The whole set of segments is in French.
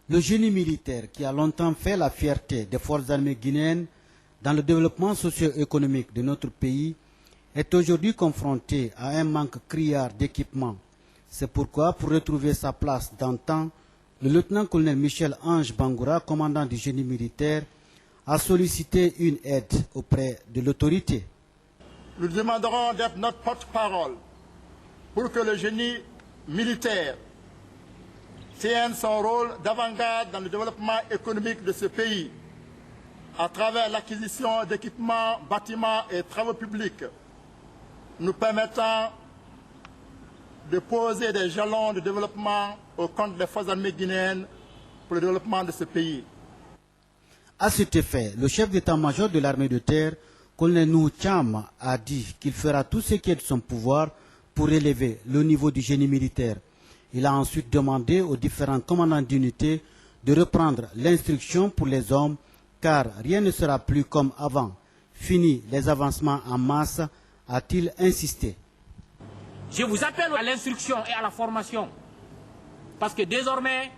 Le génie militaire, qui a longtemps fait la fierté des forces armées guinéennes dans le développement socio-économique de notre pays, est aujourd'hui confronté à un manque criard d'équipement. C'est pourquoi, pour retrouver sa place d'antan, le lieutenant-colonel Michel Ange Bangoura, commandant du génie militaire, a sollicité une aide auprès de l'autorité. Nous demanderons d'être notre porte-parole pour que le génie militaire tienne son rôle d'avant-garde dans le développement économique de ce pays à travers l'acquisition d'équipements, bâtiments et travaux publics nous permettant de poser des jalons de développement au compte des forces armées guinéennes pour le développement de ce pays. À cet effet, le chef d'état-major de l'armée de terre, colonel Nuhu Cham, a dit qu'il fera tout ce qui est de son pouvoir pour élever le niveau du génie militaire. Il a ensuite demandé aux différents commandants d'unité de reprendre l'instruction pour les hommes, car rien ne sera plus comme avant. Fini les avancements en masse, a-t-il insisté. Je vous appelle à l'instruction et à la formation, parce que désormais,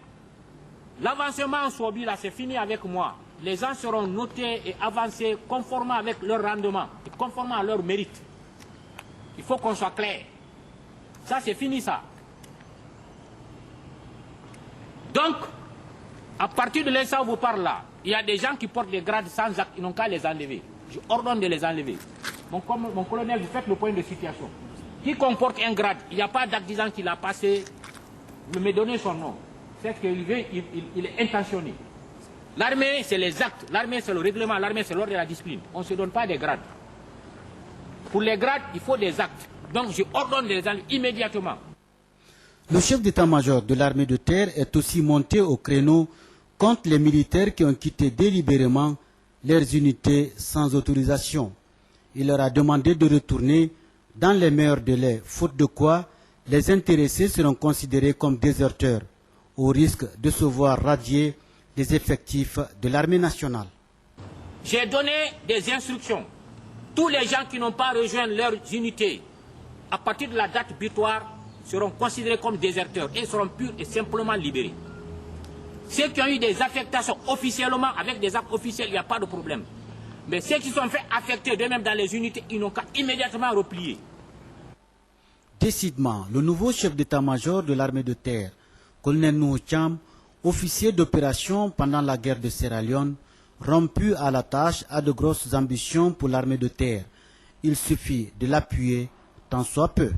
l'avancement en Sobi, là, c'est fini avec moi. Les gens seront notés et avancés conformément avec leur rendement, et conformément à leur mérite. Il faut qu'on soit clair. Ça, c'est fini, ça. Donc, à partir de l'instant où vous parlez là, il y a des gens qui portent des grades sans acte, ils n'ont qu'à les enlever. Je ordonne de les enlever. Mon colonel, vous faites le point de situation. Qui comporte un grade, il n'y a pas d'acte disant qu'il a passé, ne me donner son nom. C'est qu'il est intentionné. L'armée, c'est les actes. L'armée, c'est le règlement. L'armée, c'est l'ordre de la discipline. On ne se donne pas des grades. Pour les grades, il faut des actes. Donc, je ordonne de les enlever immédiatement. Le chef d'état-major de l'armée de terre est aussi monté au créneau contre les militaires qui ont quitté délibérément leurs unités sans autorisation. Il leur a demandé de retourner dans les meilleurs délais, faute de quoi les intéressés seront considérés comme déserteurs, au risque de se voir radier des effectifs de l'armée nationale. J'ai donné des instructions. Tous les gens qui n'ont pas rejoint leurs unités, à partir de la date butoir, seront considérés comme déserteurs et seront purs et simplement libérés. Ceux qui ont eu des affectations officiellement, avec des actes officiels, il n'y a pas de problème. Mais ceux qui sont fait affecter d'eux-mêmes dans les unités, ils n'ont qu'à immédiatement replier. Décidément, le nouveau chef d'état-major de l'armée de terre, colonel Nuhu Cham, officier d'opération pendant la guerre de Sierra Leone, rompu à la tâche, a de grosses ambitions pour l'armée de terre. Il suffit de l'appuyer tant soit peu.